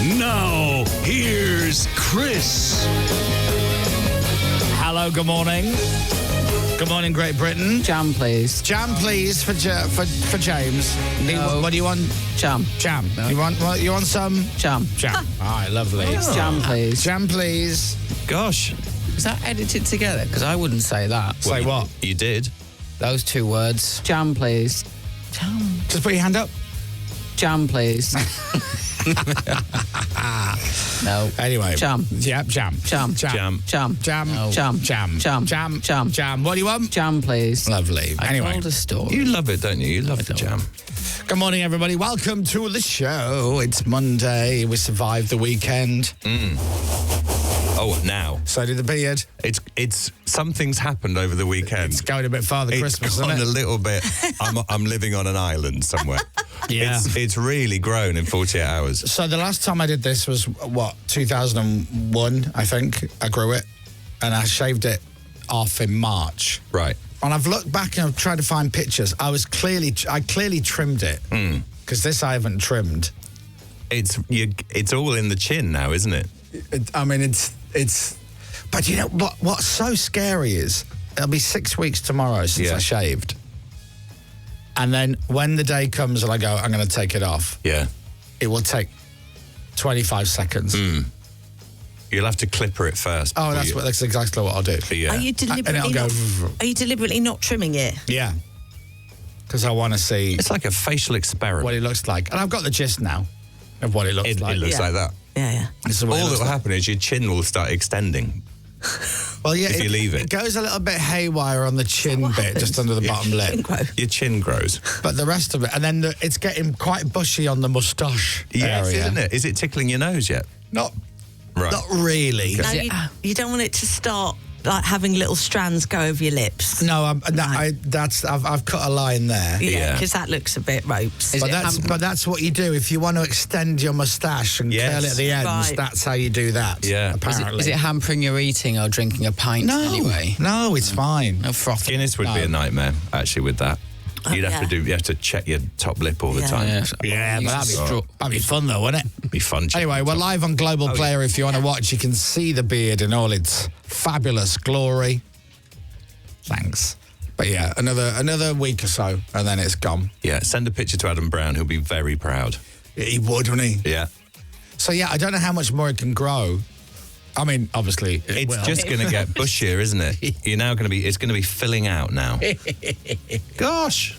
Now, here's Chris. Hello, good morning. Good morning, Great Britain. Jam, please. Jam, please, for James. No. What do you want? Jam. Jam. No. You want some? Jam. Jam. All right, lovely. Jam, please. Jam, please. Gosh. Is that edited together? Because I wouldn't say that. Say what? You did. Those two words. Jam, please. Jam. Just put your hand up. Jam, please. No. Anyway. Jam. Yeah, jam. Jam. Jam. Jam. Jam. No. Jam. Jam. Jam. Jam. Jam. Jam. What do you want? Jam, please. Lovely. I Anyway. told a story. You love it, don't you? You love the jam. Good morning, everybody. Welcome to the show. It's Monday. We survived the weekend. Oh, now. So did the beard. It's something's happened over the weekend. It's going a bit farther Christmas, gone isn't it? a little bit. I'm living on an island somewhere. Yeah. It's really grown in 48 hours. So the last time I did this was, 2001, I think. I grew it. And I shaved it off in March. Right. And I've looked back and I've tried to find pictures. I clearly trimmed it. Because this I haven't trimmed. It's all in the chin now, isn't it? It's... But you know, what's so scary is, it'll be 6 weeks tomorrow since I shaved. And then when the day comes and I go, I'm going to take it off. Yeah. It will take 25 seconds. You'll have to clipper it first. Oh, that's exactly what I'll do. Yeah. Are you deliberately not trimming it? Yeah. Because I want to see It's like a facial experiment. what it looks like. And I've got the gist now of what it looks like. It looks like that. Yeah. This is what it All that looks will like. happen is your chin will start extending. Well, yeah, if you leave it. It goes a little bit haywire on the chin bit, just under the bottom lip. Your chin grows. But the rest of it, and then it's getting quite bushy on the moustache Yes, area. isn't it? Is it tickling your nose yet? Not Right. really. No, you don't want it to start like having little strands go over your lips. No, I've cut a line there. Yeah. Because that looks a bit ropes. But that's what you do if you want to extend your moustache and Yes. curl it at the ends. Right. That's how you do that. Yeah. apparently. Is it hampering your eating or drinking a pint No, anyway? no, it's fine. No froth. Guinness would be a nightmare, actually, with that. You have to check your top lip all the time. Yeah, but that'd be fun though, wouldn't it? It'd be fun. Anyway, we're live on Global Player. If you want to watch, you can see the beard in all its fabulous glory. Thanks. But yeah, another week or so, and then it's gone. Yeah, send a picture to Adam Brown. He'll be very proud. He would, wouldn't he? Yeah. So yeah, I don't know how much more it can grow. I mean, obviously, It's just going to get bushier, isn't it? It's going to be filling out now. Gosh.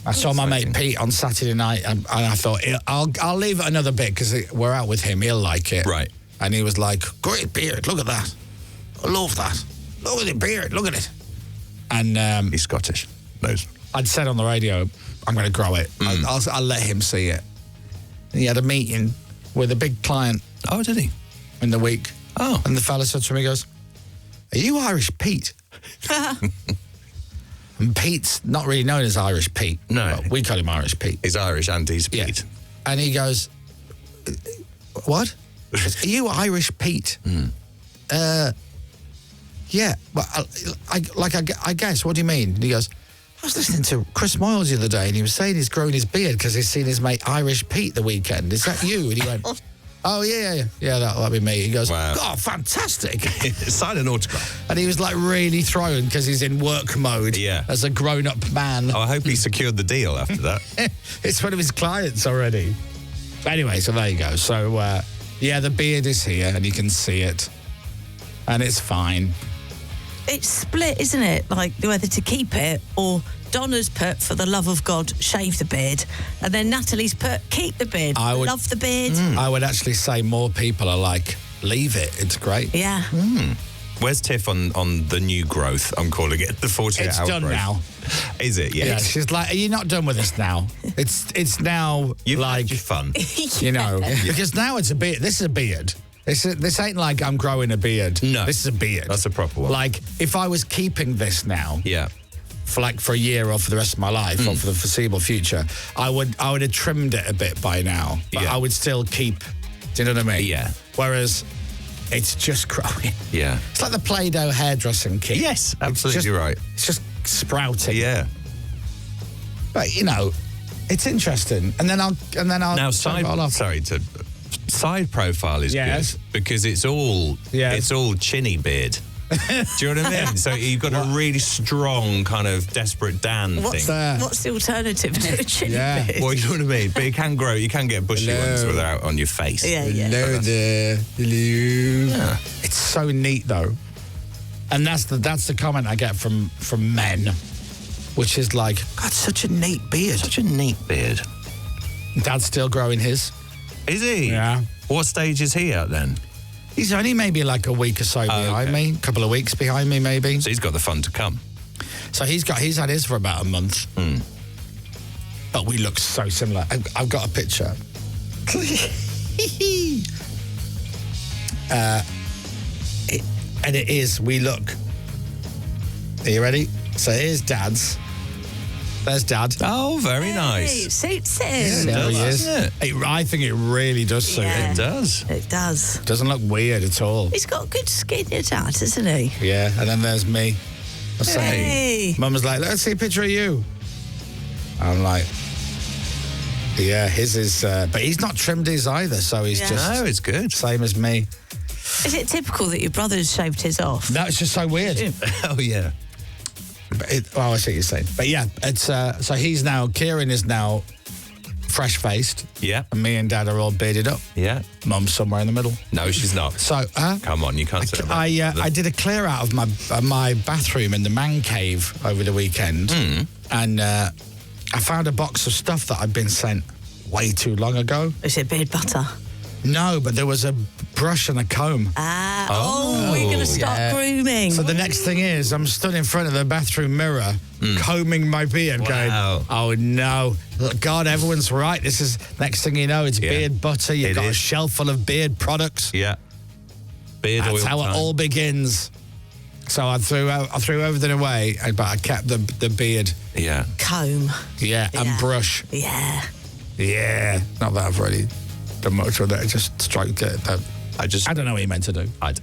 I saw my mate Pete on Saturday night, and I thought, I'll leave it another bit because we're out with him. He'll like it. Right. And he was like, great beard, look at that. I love that. Look at the beard, look at it. And He's Scottish. Knows. I'd said on the radio, I'm going to grow it. I'll let him see it. And he had a meeting with a big client Oh, did he? in the week. Oh. And the fella said to me, he goes, are you Irish Pete? And Pete's not really known as Irish Pete. No. Well, we call him Irish Pete. He's Irish and he's Yeah. Pete. And he goes, what? He goes, are you Irish Pete? Yeah. Well, I guess, what do you mean? And he goes, I was listening to Chris Moyles the other day and he was saying he's growing his beard because he's seen his mate Irish Pete the weekend. Is that you? And he went, oh, yeah, that'll be me. He goes, Wow. oh, fantastic. Sign an autograph. And he was like really thrown because he's in work mode as a grown-up man. Oh, I hope he secured the deal after that. It's one of his clients already. Anyway, so there you go. So, the beard is here and you can see it. And it's fine. It's split, isn't it? Like whether to keep it or Donna's put, for the love of God, shave the beard. And then Natalie's put, keep the beard. Love the beard. I would actually say more people are like, leave it. It's great. Yeah. Where's Tiff on the new growth? I'm calling it the 48 It's hour done growth. now. Is it? Yeah, Yes. she's like, are you not done with this now? It's now You've like, had your fun. you know, because now it's a beard. This is a beard. This ain't like I'm growing a beard. No. This is a beard. That's a proper one. Like, if I was keeping this now, Yeah. for a year or for the rest of my life or for the foreseeable future, I would have trimmed it a bit by now, but Yeah. I would still keep. Do you know what I mean? Yeah. Whereas it's just growing. Yeah. It's like the Play-Doh hairdressing kit. Yes, absolutely right. It's just sprouting. Yeah. But you know, it's interesting. And then I'll Now, turn it all off. sorry to side profile is Yes. good because it's all chinny beard. Do you know what I mean? So you've got a really strong kind of desperate Dan What's thing. the alternative to a chinny beard? Well, you know what I mean? But it can grow. You can get bushy ones without on your face. Yeah. Hello there. Hello. Yeah. It's so neat though. And that's the comment I get from men, which is like, God, such a neat beard. Such a neat beard. Dad's still growing his. Is he? Yeah. What stage is he at then? He's only maybe like a week or so behind me, a couple of weeks behind me maybe. So he's got the fun to come. So he's had his for about a month. But we look so similar. I've got a picture. And it is, we look. Are you ready? So here's Dad's. There's Dad. Oh, very nice. It suits him. There he is. doesn't I think it really does suit him. It does. It does. Doesn't look weird at all. He's got good skin, your dad, hasn't he? Yeah, and then there's me. I say, Hey. Mum was like, let's see a picture of you. I'm like, yeah, his is, but he's not trimmed his either, so he's just No, it's good. same as me. Is it typical that your brother's shaved his off? No, it's just so weird. Oh, yeah. But I see what you're saying. But yeah, it's so Kieran is now fresh-faced. Yeah. And me and Dad are all bearded up. Yeah. Mum's somewhere in the middle. No, she's not. So, Come on, you can't say that. I did a clear out of my bathroom in the man cave over the weekend, and I found a box of stuff that I'd been sent way too long ago. Is it beard butter? No, but there was a brush and a comb. We're going to start grooming. So the next thing is, I'm stood in front of the bathroom mirror, combing my beard, going, oh no, God, everyone's right. This is, next thing you know, it's beard butter. You've got a shelf full of beard products. Yeah. Beard oil. That's how it all begins. So I threw everything away, but I kept the beard. Yeah. Comb. Yeah, and brush. Yeah. Yeah. Not that I've already done much with it. I just stroked it. I don't know what you meant to do. I don't.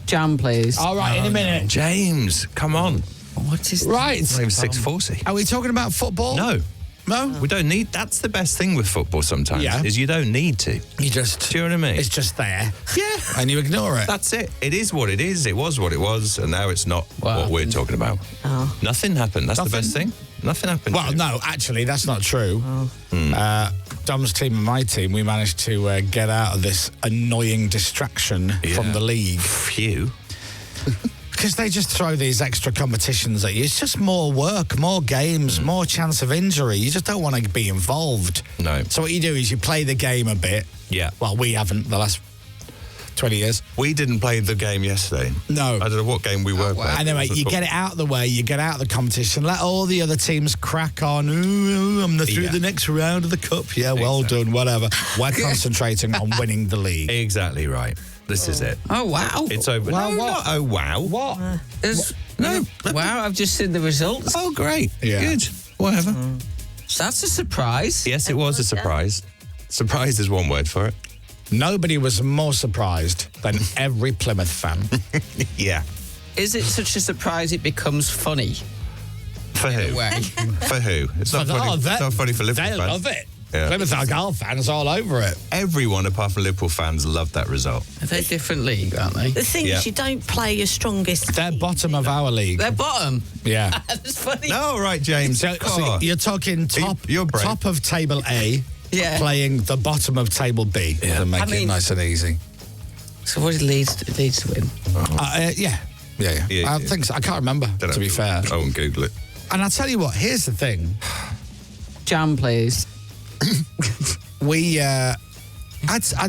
Jam, please. All right, in a minute. James, come on. What is Right. Not even 6:40. Are we talking about football? No. No? We don't need... That's the best thing with football sometimes, is you don't need to. You just... Do you know what I mean? It's just there. Yeah. And you ignore it. That's it. It is what it is. It was what it was, and now it's not what we're talking about. Oh. Nothing happened. That's the best thing. Nothing happened. Well, no, actually, that's not true. Dom's team and my team, we managed to get out of this annoying distraction from the league. Phew. Because they just throw these extra competitions at you. It's just more work, more games, more chance of injury. You just don't want to be involved. No. So what you do is you play the game a bit. Yeah. Well, we haven't the last 20 years. We didn't play the game yesterday. No. I don't know what game we were playing. Anyway, you get it out of the way, you get out of the competition, let all the other teams crack on. Ooh, I'm through the next round of the cup. Yeah, well done, whatever. We're concentrating on winning the league. Exactly right. This is it. Oh, wow. It's over. Well, no, what? not oh, wow. What? No. Wow, I've just seen the results. Oh, great. Yeah. Good. Whatever. That's a surprise. Yes, it was a surprise. Surprise is one word for it. Nobody was more surprised than every Plymouth fan. Yeah. Is it such a surprise it becomes funny? For who? Way. For who? It's not funny. It's not funny for Liverpool They fans. love it. Yeah. Plymouth Argyle fans all over it. Everyone apart from Liverpool fans loved that result. They're a different league, aren't they? The thing is, you don't play your strongest. They're bottom of our league. They're bottom. Yeah. That's funny. No, right, James. So you're talking You're brave. top of table A, playing the bottom of table B to make it nice and easy. So what did Leeds to win? Yeah. I think so. I can't remember, to be fair. I won't Google it. And I'll tell you what, here's the thing. Jam, please. I'd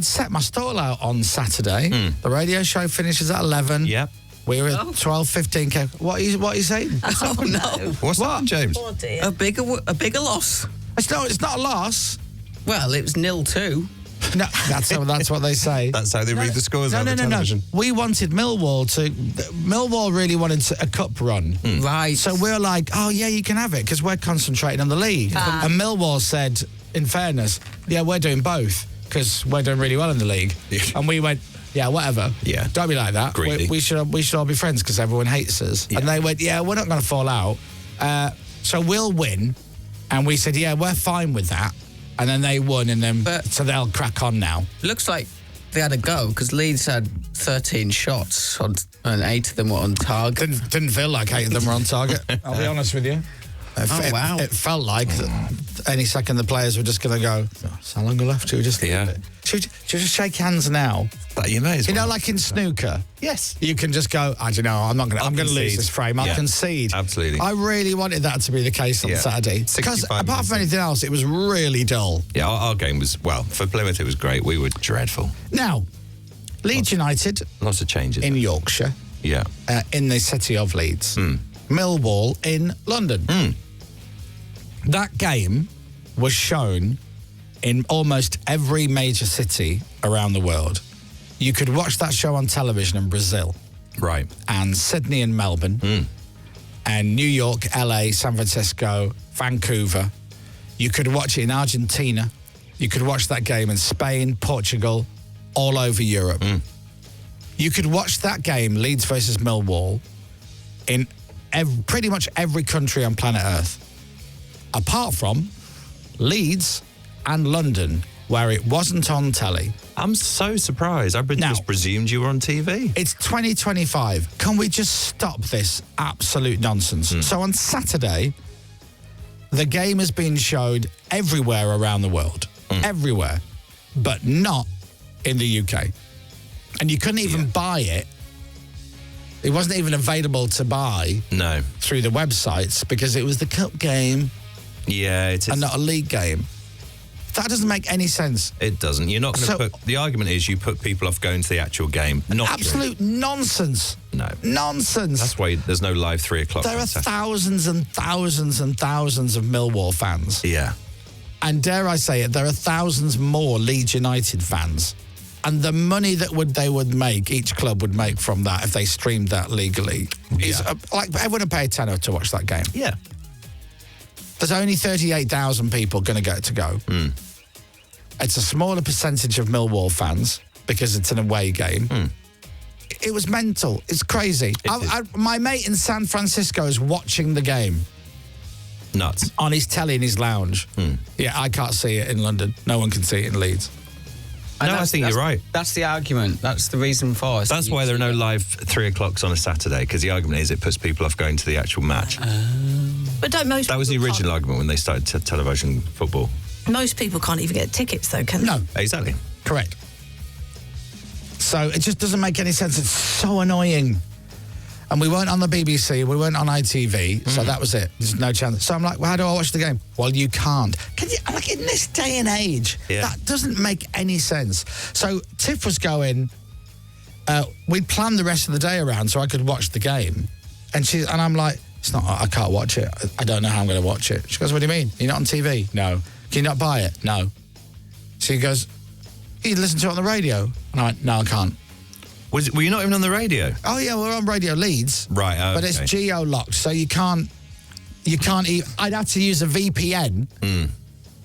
set my stall out on Saturday. The radio show finishes at 11. Yep. We're at 12:15. What are you saying? Oh no! What's that, James? Oh dear. A bigger loss. It's not a loss. Well, it was 0-2. No, that's what they say. That's how they read the scores on the No. television. We wanted Millwall really wanted a cup run. Right. So we're like, oh yeah, you can have it because we're concentrating on the league. And Millwall said, in fairness, yeah, we're doing both because we're doing really well in the league. And we went, yeah, whatever. Yeah. Don't be like that. Greedy. We should all be friends because everyone hates us. Yeah. And they went, yeah, we're not going to fall out. So we'll win. And we said, yeah, we're fine with that. and then they won, and then so they'll crack on now. Looks like they had a go because Leeds had 13 shots and 8 of them were on target. Didn't feel like 8 of them were on target. I'll be honest with you. Wow. It felt like any second the players were just going to go, so how long left? Should we just should we just shake hands now? But you may as well. You know, like in snooker. Yes. You can just go, I don't know, I'm going to lose this frame. I'll concede. Absolutely. I really wanted that to be the case on Saturday. Because apart from anything else, it was really dull. Yeah, our game was, well, for Plymouth it was great. We were dreadful. Now, Leeds United. Lots of changes. In Yorkshire. Yeah. In the city of Leeds. Millwall in London. That game was shown in almost every major city around the world. You could watch that show on television in Brazil. Right. And Sydney and Melbourne. And New York, LA, San Francisco, Vancouver. You could watch it in Argentina. You could watch that game in Spain, Portugal, all over Europe. You could watch that game, Leeds versus Millwall, in pretty much every country on planet Earth. Apart from Leeds and London, where it wasn't on telly. I'm so surprised. I just presumed you were on TV. It's 2025. Can we just stop this absolute nonsense? So on Saturday, the game has been showed everywhere around the world. Everywhere. But not in the UK. And you couldn't even buy it. It wasn't even available to buy through the websites because it was the cup game. Yeah, it is. And not a league game. That doesn't make any sense. It doesn't. You're not going to put... The argument is you put people off going to the actual game. Not absolute nonsense. No. Nonsense. That's why there's no live 3 o'clock. There are thousands and thousands and thousands of Millwall fans. Yeah. And dare I say it, there are thousands more Leeds United fans. And the money that they would make, each club would make from that if they streamed that legally, is like everyone would pay a tenner to watch that game. Yeah. There's only 38,000 people going to get to go. It's a smaller percentage of Millwall fans because it's an away game. It was mental. It's crazy. My mate in San Francisco is watching the game. Nuts. On his telly in his lounge. Yeah, I can't see it in London. No one can see it in Leeds. No, I think you're right. That's the argument. That's the reason for it. That's why there are no live 3 o'clocks on a Saturday, because the argument is it puts people off going to the actual match. But don't most That was the original argument when they started television football. Most people can't even get tickets, though, can they? No. Exactly. Correct. So it just doesn't make any sense. It's so annoying. And we weren't on the BBC, we weren't on ITV, so that was it. There's no chance. So I'm like, well, how do I watch the game? Well, you can't. Can you, like, in this day and age, that doesn't make any sense. So Tiff was going, we'd planned the rest of the day around so I could watch the game. And I'm like, I can't watch it. I don't know how I'm going to watch it. She goes, what do you mean? You're not on TV? No. Can you not buy it? No. She goes, you listen to it on the radio? And I went, no, I can't. Were you not even on the radio? Oh, yeah, we're on Radio Leeds. Right, okay. But it's geo-locked, so you can't I'd have to use a VPN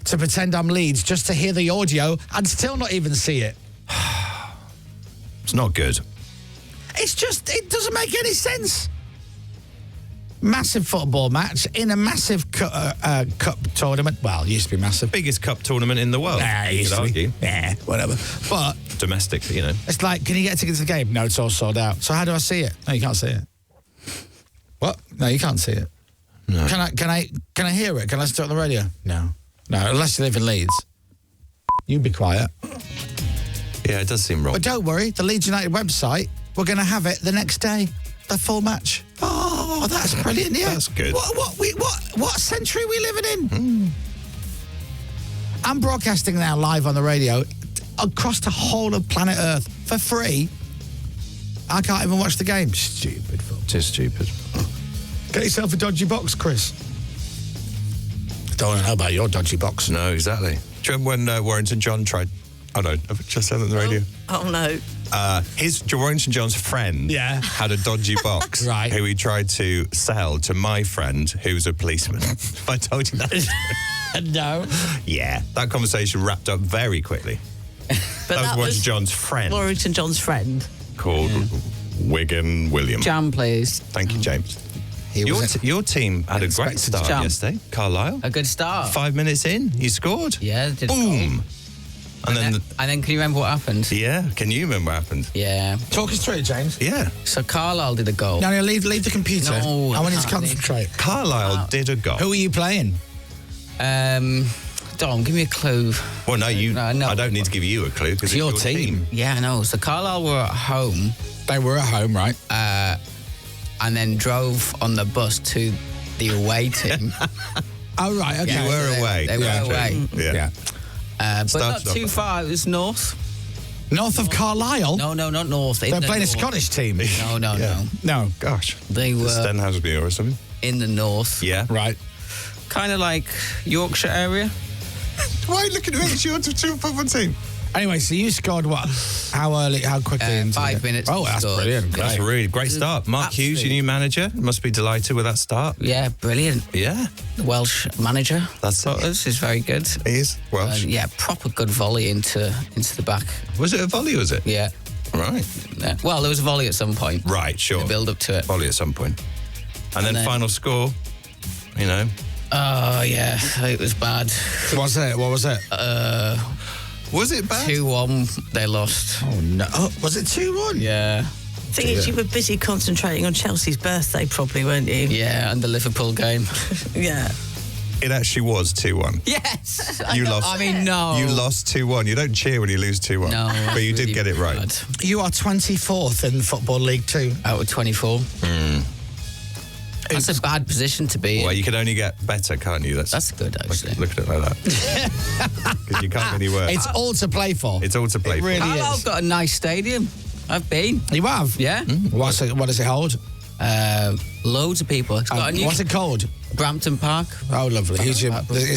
to pretend I'm Leeds just to hear the audio and still not even see it. It's not good. It's just, it doesn't make any sense. Massive football match in a massive cup tournament. Well, it used to be massive. Biggest cup tournament in the world. It used to be. Yeah, whatever. But domestic, you know. It's like, can you get tickets to the game? No, it's all sold out. So how do I see it? No, you can't see it. What? No, you can't see it. No. Can I hear it? Can I listen to it on the radio? No, unless you live in Leeds. You be quiet. Yeah, it does seem wrong. But don't worry, the Leeds United website, we're going to have it the next day. The full match. Oh, that's brilliant, yeah. That's good. What century are we living in? I'm broadcasting now live on the radio across the whole of planet Earth for free. I can't even watch the game. Stupid. It is stupid. Get yourself a dodgy box, Chris. Don't want to know about your dodgy box. No, exactly. Do you remember when Warrington John tried... Oh, no, I've just said it on the radio. Oh, no. Warrington John's friend had a dodgy box who he tried to sell to my friend, who was a policeman. I told you that. No. Yeah, that conversation wrapped up very quickly. But that was Warrington John's friend. Warrington John's friend. Called Wigan William. Jam, please. Thank you, James. Your team had a great start yesterday, Carlisle. A good start. 5 minutes in, you scored. Yeah, did boom. And then, can you remember what happened? Yeah, can you remember what happened? Yeah. Talk us through it, James. Yeah. So Carlisle did a goal. No, leave the computer. No, I want you to concentrate. Carlisle did a goal. Who are you playing? Dom, give me a clue. Well, no, No, I don't need to give you a clue because it's your team. Yeah, I know. So Carlisle were at home. They were at home, right? And then drove on the bus to the away team. Oh, right, okay. You were away. They were away. Yeah. But not too far. It was north. North of Carlisle? No, not north. They're playing a Scottish team. No. No. Gosh. They were Stenhousebury or something. in the north. Yeah. Right. Kind of like Yorkshire area. Why are you looking at me? It's your football team. Anyway, so you scored what? How early? How quickly? into 5 it? minutes. Oh, that's scored. brilliant. That's a really great start. Mark Hughes, your new manager, must be delighted with that start. Yeah, brilliant. Yeah. The Welsh manager. That's it. This is very good. He is Welsh. Yeah, proper good volley into the back. Was it a volley, was it? Yeah. Right. Yeah. Well, there was a volley at some point. Right, sure. The build up to it. Volley at some point. And then final score, you know. Oh, yeah, it was bad. What was it? Was it bad? 2-1, they lost. Oh, no. Oh, was it 2-1? Yeah. Thing is, you were busy concentrating on Chelsea's birthday, probably, weren't you? Yeah, and the Liverpool game. Yeah. It actually was 2-1. Yes! You lost. I mean, no. You lost 2-1. You don't cheer when you lose 2-1. No. But you did really get it right. bad. You are 24th in Football League 2. Out of 24. That's a bad position to be in. Well, you can only get better, can't you? That's good, actually. Look at it like that. Because you can't get any worse. It's all to play for. It's all to play It really for. Carlisle's is. got a nice stadium. I've been. You have? Yeah. What does it hold? Loads of people. It's got a new What's it called? Brampton Park. Oh, lovely. Is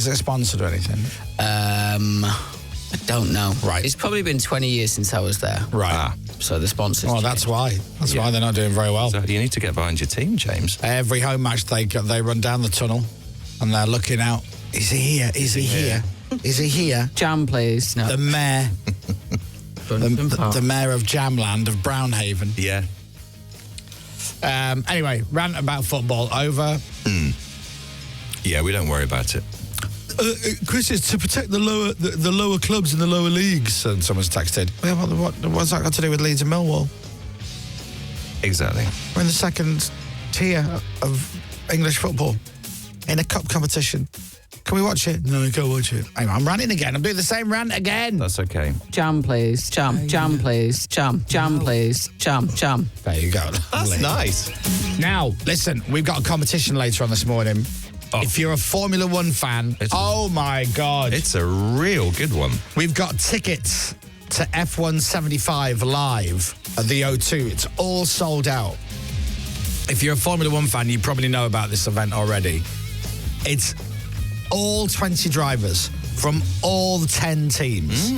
it sponsored or anything? I don't know. Right. It's probably been 20 years since I was there. Right. So the sponsors. Well, that's why. That's why they're not doing very well. So you need to get behind your team, James. Every home match they run down the tunnel and they're looking out. Is he here? Is he here? Is he here? Jam, please. No. The mayor. Brampton Park. The mayor of Jamland of Brownhaven. Yeah. Anyway, rant about football over. Yeah, we don't worry about it. Chris, it's to protect the lower clubs in the lower leagues. And someone's texted. Well, what's that got to do with Leeds and Millwall? Exactly. We're in the second tier of English football in a cup competition. Can we watch it? No, we can't watch it. Anyway, I'm ranting again. I'm doing the same rant again. That's okay. Jam, please. Jam, please. Jam, please. Jam. There you go. That's Lovely. nice. Now, listen, we've got a competition later on this morning. Oh. If you're a Formula One fan, oh my God. It's a real good one. We've got tickets to F1 75 live at the O2. It's all sold out. If you're a Formula One fan, you probably know about this event already. It's all 20 drivers from all 10 teams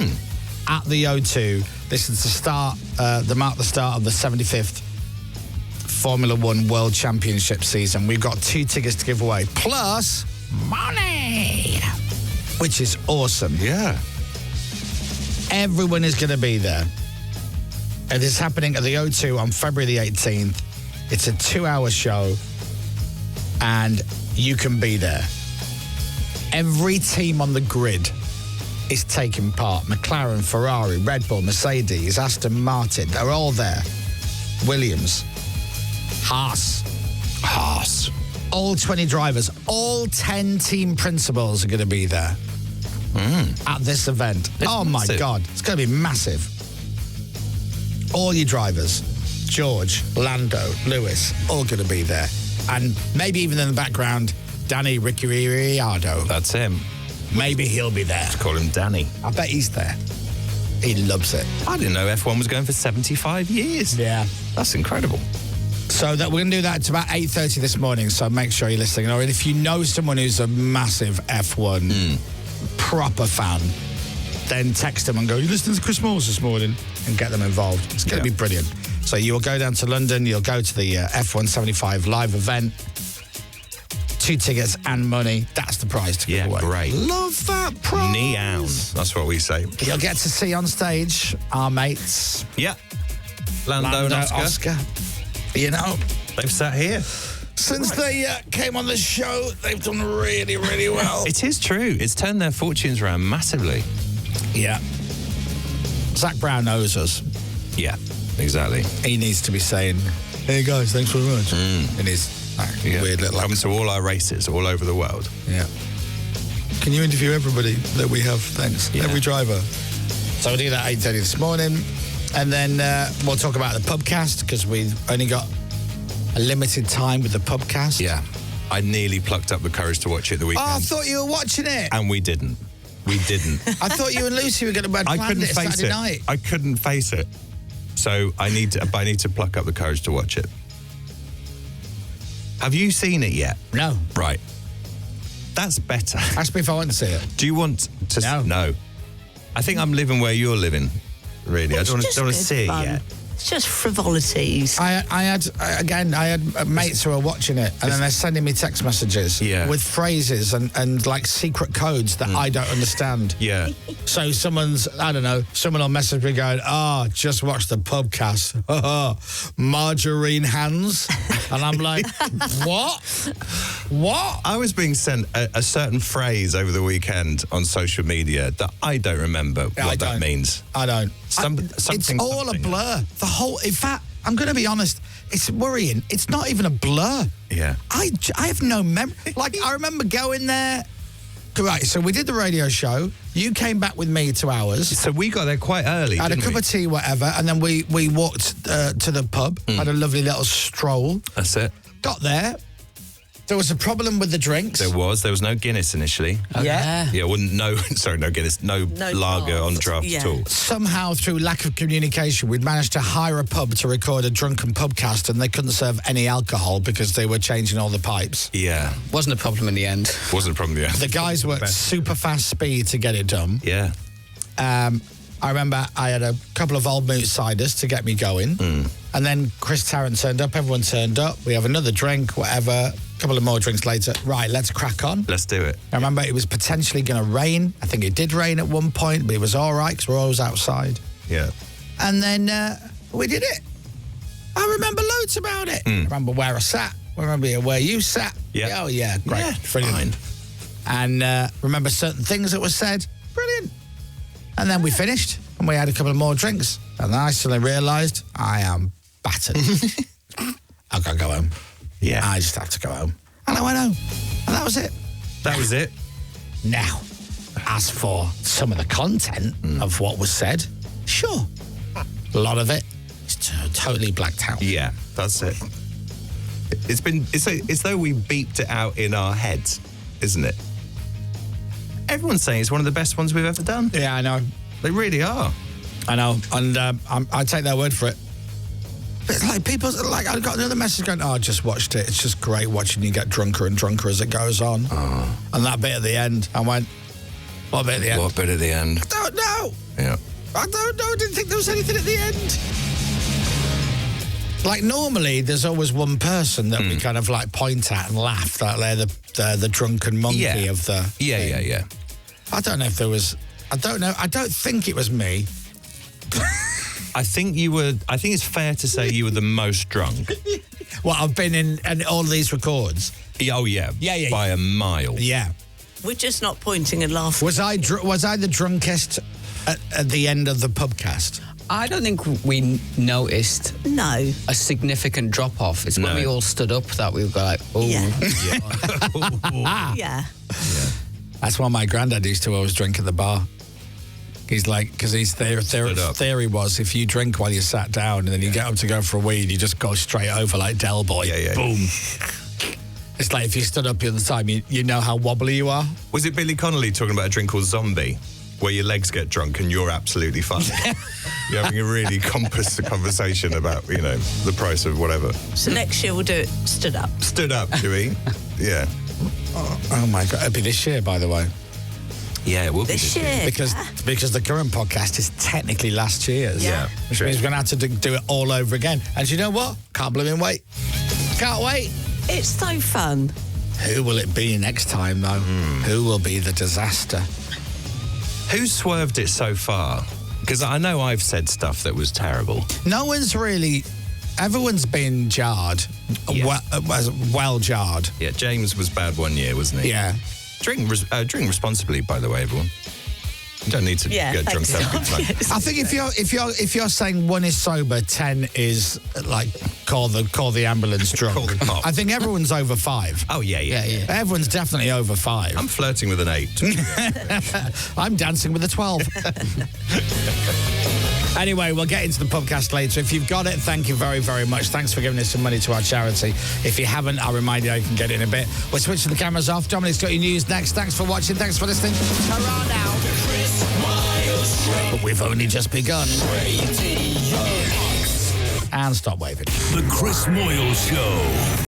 at the O2. This is the start of the 75th Formula One World Championship season. We've got 2 tickets to give away, plus money, which is awesome. Yeah. Everyone is going to be there. It is happening at the O2 on February the 18th. It's a 2-hour show, and you can be there. Every team on the grid is taking part. McLaren, Ferrari, Red Bull, Mercedes, Aston Martin, they're all there. Williams, Haas. All 20 drivers, all 10 team principals are going to be there at this event. Oh, my God. It's going to be massive. All your drivers, George, Lando, Lewis, all going to be there. And maybe even in the background, Danny Ricciardo. That's him. Maybe he'll be there. Let's call him Danny. I bet he's there. He loves it. I didn't know F1 was going for 75 years. Yeah. That's incredible. So that we're going to do that. It's about 8:30 this morning, so make sure you're listening. Or if you know someone who's a massive F1 proper fan, then text them and go, you listening to Chris Moyles this morning? And get them involved. It's going to be brilliant. So you'll go down to London, you'll go to the F1 75 live event. 2 tickets and money. That's the prize to give away. Great. Love that prize. Neon. That's what we say. You'll get to see on stage our mates. Yeah. Lando and Oscar. You know. They've sat here. Since they came on the show, they've done really, really well. It is true. It's turned their fortunes around massively. Yeah. Zach Brown knows us. Yeah, exactly. He needs to be saying, hey guys, thanks very much. In his weird little Comes to all our races all over the world. Yeah. Can you interview everybody that we have? Thanks. Yeah. Every driver. So we'll do that at 8:30 this morning. And then we'll talk about the Pubcast because we've only got a limited time with the Pubcast. Yeah. I nearly plucked up the courage to watch it the weekend. Oh, I thought you were watching it. And we didn't. We didn't. I thought you and Lucy were going to plan it Saturday night. I couldn't face it. So I need to pluck up the courage to watch it. Have you seen it yet? No. Right. That's better. Ask me if I want to see it. Do you want to? No. I think I'm living where you're living. Really, I don't want to see it yet. It's just frivolities. I had mates who were watching it, and then they're sending me text messages with phrases and like secret codes that I don't understand. Yeah. So someone will message me going, just watch the Pubcast. Margarine hands. And I'm like, what? What? I was being sent a certain phrase over the weekend on social media that I don't remember what that means. I don't. It's all a blur. In fact, I'm going to be honest, it's worrying. It's not even a blur. Yeah. I have no memory. Like, I remember going there. Right, so we did the radio show. You came back with me 2 hours. So we got there quite early, Had a cup of tea, whatever, and then we walked to the pub, had a lovely little stroll. That's it. Got there. There was a problem with the drinks. There was no Guinness initially. Yeah. Yeah, no Guinness, no lager on draft at all. Somehow, through lack of communication, we'd managed to hire a pub to record a drunken pubcast, and they couldn't serve any alcohol because they were changing all the pipes. Yeah. Wasn't a problem in the end. The guys worked super fast speed to get it done. Yeah. I remember I had a couple of old moot ciders to get me going. And then Chris Tarrant turned up, everyone turned up. We have another drink, whatever. A couple of more drinks later. Right, let's crack on. Let's do it. I remember it was potentially going to rain. I think it did rain at one point, but it was all right because we're always outside. Yeah. And then we did it. I remember loads about it. I remember where I sat. I remember where you sat. Yeah. Oh, yeah, great. Yeah, brilliant. And remember certain things that were said. Brilliant. And then we finished, and we had a couple of more drinks. And then I suddenly realised I am battered. I've got to go home. Yeah. I just have to go home. And I went home. And that was it. That was it. Now, as for some of the content of what was said, sure. A lot of it is totally blacked out. Yeah, that's it. It's though we beeped it out in our heads, isn't it? Everyone's saying it's one of the best ones we've ever done. Yeah, I know. They really are. I know. And I take their word for it. But it's like people, like, I got another message going, I just watched it. It's just great watching you get drunker and drunker as it goes on. Oh. And that bit at the end, I went, what bit at the end? What bit at the end? I don't know. Yeah. I don't know. I didn't think there was anything at the end. Like, normally, there's always one person that we kind of, like, point at and laugh. Like, they're the drunken monkey of the thing. Yeah. I don't know if there was... I don't know. I don't think it was me. I think it's fair to say you were the most drunk. Well, I've been in all these records. Oh, yeah. Yeah. By a mile. Yeah. We're just not pointing and laughing. Was I the drunkest at the end of the Pubcast? I don't think we noticed a significant drop-off. It's when we all stood up that we were like, oh. Yeah. That's why my granddad used to always drink at the bar. He's like, because his theory was if you drink while you sat down and then you get up to go for a weed, you just go straight over like Del Boy. Yeah. Boom. It's like if you stood up the other time, you know how wobbly you are. Was it Billy Connolly talking about a drink called Zombie, where your legs get drunk and you're absolutely fine? You're having a really compass conversation about, the price of whatever. So next year we'll do it stood up. Stood up, do we? Yeah. Oh my God. It'll be this year, by the way. Yeah, it will be this year. Because the current podcast is technically last year's. Yeah. Which means we're going to have to do it all over again. And you know what? Can't blooming wait. Can't wait. It's so fun. Who will it be next time, though? Who will be the disaster? Who swerved it so far? Because I know I've said stuff that was terrible. No one's really Everyone's been jarred. Yeah. Well jarred. Yeah, James was bad one year, wasn't he? Yeah. Drink responsibly, by the way, everyone. You don't need to get drunk to have a good time. I think if you're saying 1 is sober, 10 is like call the ambulance drunk. Call the cop. I think everyone's over 5. Oh yeah. Everyone's definitely over 5. I'm flirting with an 8. I'm dancing with a 12. Anyway, we'll get into the podcast later. If you've got it, thank you very, very much. Thanks for giving us some money to our charity. If you haven't, I'll remind you can get it in a bit. We're switching the cameras off. Dominic's got your news next. Thanks for watching. Thanks for listening. Ta-ra now. The Chris Moyles Show. But we've only just begun. And stop waving. The Chris Moyles Show.